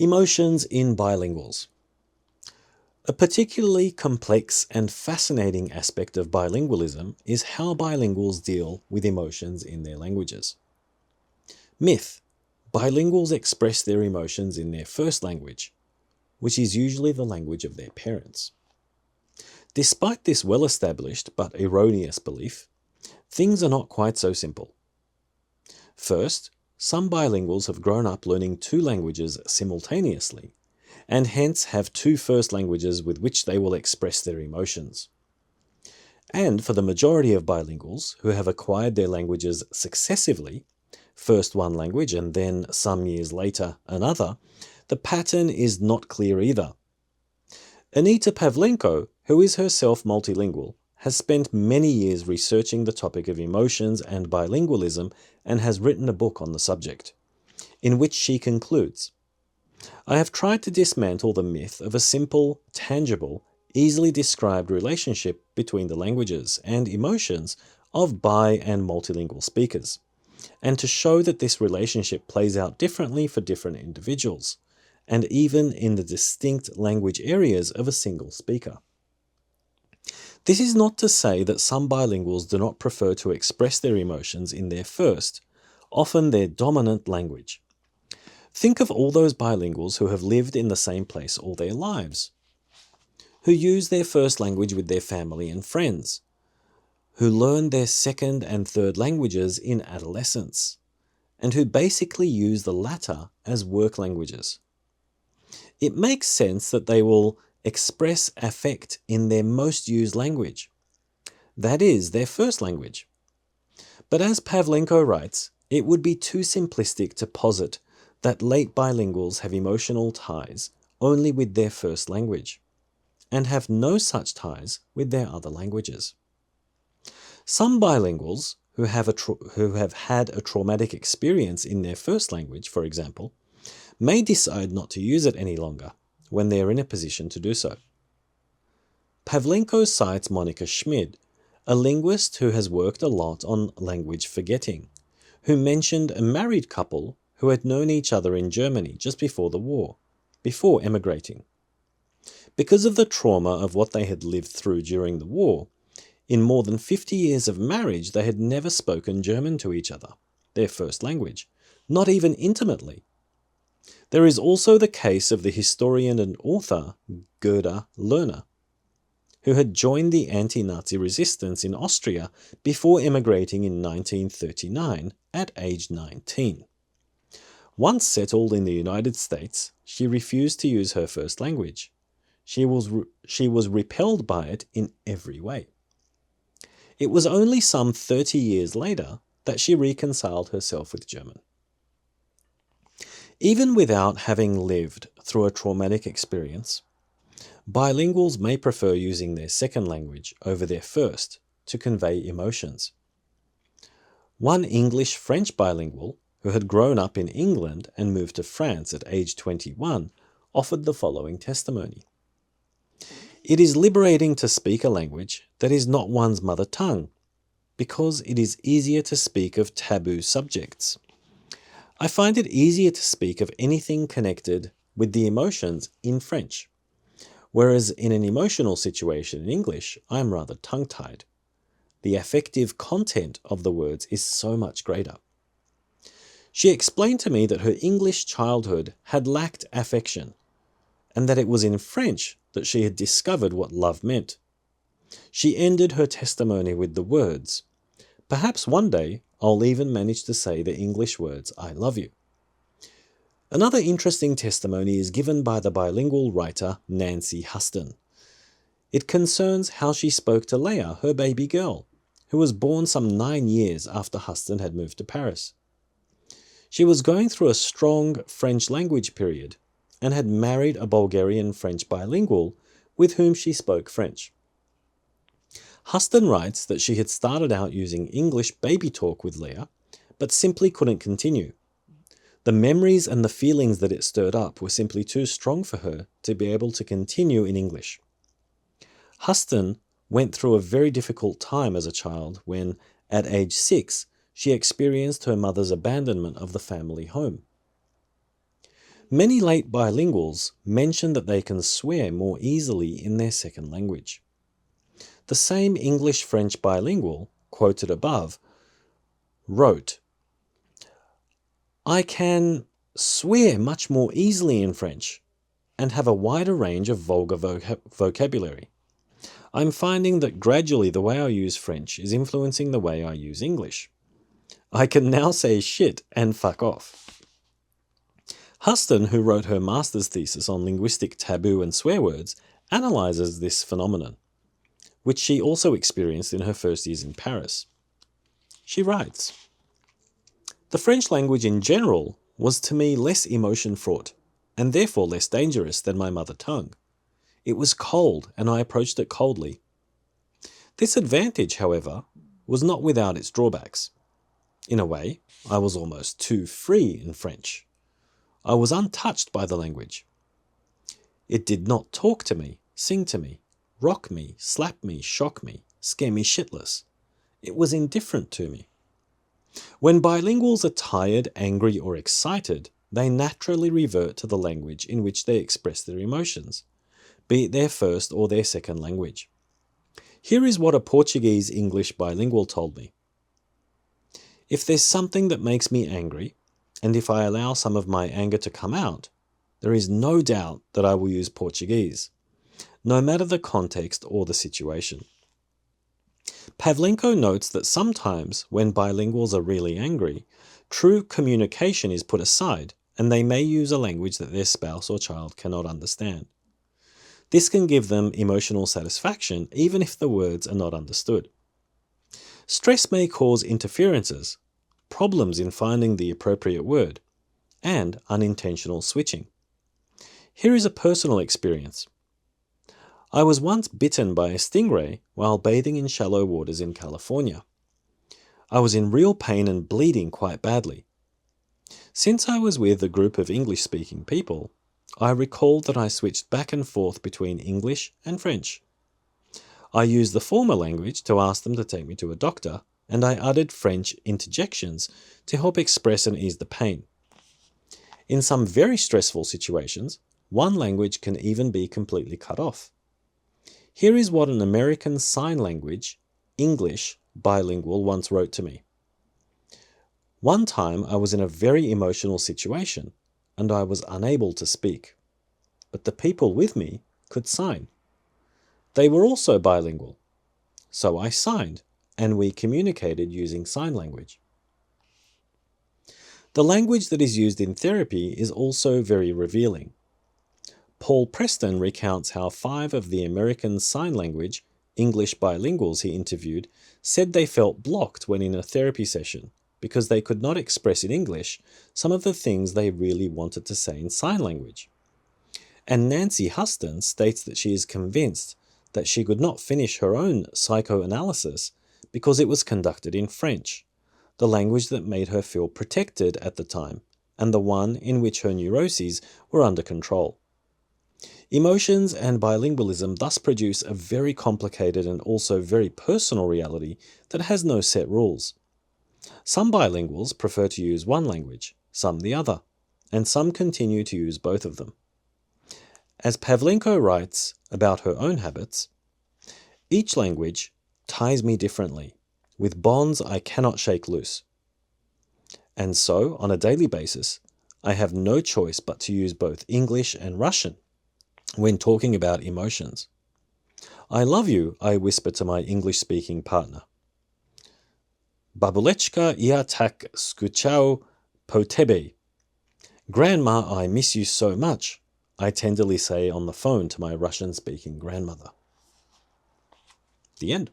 Emotions in bilinguals. A particularly complex and fascinating aspect of bilingualism is how bilinguals deal with emotions in their languages. Myth: bilinguals express their emotions in their first language, which is usually the language of their parents. Despite this well-established but erroneous belief, things are not quite so simple. First, some bilinguals have grown up learning two languages simultaneously, and hence have two first languages with which they will express their emotions. And for the majority of bilinguals who have acquired their languages successively, first one language and then some years later another, the pattern is not clear either. Anita Pavlenko, who is herself multilingual, has spent many years researching the topic of emotions and bilingualism and has written a book on the subject, in which she concludes, "I have tried to dismantle the myth of a simple, tangible, easily described relationship between the languages and emotions of bi- and multilingual speakers, and to show that this relationship plays out differently for different individuals, and even in the distinct language areas of a single speaker." This is not to say that some bilinguals do not prefer to express their emotions in their first, often their dominant language. Think of all those bilinguals who have lived in the same place all their lives, who use their first language with their family and friends, who learn their second and third languages in adolescence, and who basically use the latter as work languages. It makes sense that they will express affect in their most used language, that is, their first language. But as Pavlenko writes, it would be too simplistic to posit that late bilinguals have emotional ties only with their first language, and have no such ties with their other languages. Some bilinguals who have had a traumatic experience in their first language, for example, may decide not to use it any longer when they are in a position to do so. Pavlenko cites Monica Schmid, a linguist who has worked a lot on language forgetting, who mentioned a married couple who had known each other in Germany just before the war, before emigrating. Because of the trauma of what they had lived through during the war, in more than 50 years of marriage they had never spoken German to each other, their first language, not even intimately. There is also the case of the historian and author Gerda Lerner, who had joined the anti-Nazi resistance in Austria before emigrating in 1939 at age 19. Once settled in the United States, she refused to use her first language. She was repelled by it in every way. It was only some 30 years later that she reconciled herself with German. Even without having lived through a traumatic experience, bilinguals may prefer using their second language over their first to convey emotions. One English-French bilingual who had grown up in England and moved to France at age 21 offered the following testimony. "It is liberating to speak a language that is not one's mother tongue, because it is easier to speak of taboo subjects. I find it easier to speak of anything connected with the emotions in French, whereas in an emotional situation in English, I am rather tongue-tied. The affective content of the words is so much greater." She explained to me that her English childhood had lacked affection, and that it was in French that she had discovered what love meant. She ended her testimony with the words, "Perhaps one day I'll even manage to say the English words, 'I love you.'" Another interesting testimony is given by the bilingual writer Nancy Huston. It concerns how she spoke to Leah, her baby girl, who was born some 9 years after Huston had moved to Paris. She was going through a strong French language period and had married a Bulgarian-French bilingual with whom she spoke French. Huston writes that she had started out using English baby talk with Leah, but simply couldn't continue. The memories and the feelings that it stirred up were simply too strong for her to be able to continue in English. Huston went through a very difficult time as a child when, at age 6, she experienced her mother's abandonment of the family home. Many late bilinguals mention that they can swear more easily in their second language. The same English-French bilingual, quoted above, wrote, "I can swear much more easily in French and have a wider range of vulgar vocabulary. I'm finding that gradually the way I use French is influencing the way I use English. I can now say shit and fuck off." Huston, who wrote her master's thesis on linguistic taboo and swear words, analyzes this phenomenon, which she also experienced in her first years in Paris. She writes, "The French language in general was to me less emotion-fraught, and therefore less dangerous than my mother tongue. It was cold, and I approached it coldly. This advantage, however, was not without its drawbacks. In a way, I was almost too free in French. I was untouched by the language. It did not talk to me, sing to me, rock me, slap me, shock me, scare me shitless. It was indifferent to me. When bilinguals are tired, angry, or excited, they naturally revert to the language in which they express their emotions, be it their first or their second language. Here is what a Portuguese-English bilingual told me. If there's something that makes me angry, and if I allow some of my anger to come out, there is no doubt that I will use Portuguese, no matter the context or the situation. Pavlenko notes that sometimes when bilinguals are really angry, true communication is put aside and they may use a language that their spouse or child cannot understand. This can give them emotional satisfaction even if the words are not understood. Stress may cause interferences, problems in finding the appropriate word, and unintentional switching. Here is a personal experience. I was once bitten by a stingray while bathing in shallow waters in California. I was in real pain and bleeding quite badly. Since I was with a group of English-speaking people, I recalled that I switched back and forth between English and French. I used the former language to ask them to take me to a doctor, and I uttered French interjections to help express and ease the pain. In some very stressful situations, one language can even be completely cut off. Here is what an American Sign Language, English, bilingual once wrote to me. One time I was in a very emotional situation and I was unable to speak, but the people with me could sign. They were also bilingual, so I signed and we communicated using sign language. The language that is used in therapy is also very revealing. Paul Preston recounts how 5 of the American Sign Language English bilinguals he interviewed said they felt blocked when in a therapy session because they could not express in English some of the things they really wanted to say in sign language. And Nancy Huston states that she is convinced that she could not finish her own psychoanalysis because it was conducted in French, the language that made her feel protected at the time, and the one in which her neuroses were under control. Emotions and bilingualism thus produce a very complicated and also very personal reality that has no set rules. Some bilinguals prefer to use one language, some the other, and some continue to use both of them. As Pavlenko writes about her own habits, each language ties me differently, with bonds I cannot shake loose. And so, on a daily basis, I have no choice but to use both English and Russian when talking about emotions. I love you, I whisper to my English-speaking partner. Babulechka, ja tak skучал po tebe. Grandma, I miss you so much, I tenderly say on the phone to my Russian-speaking grandmother. The end.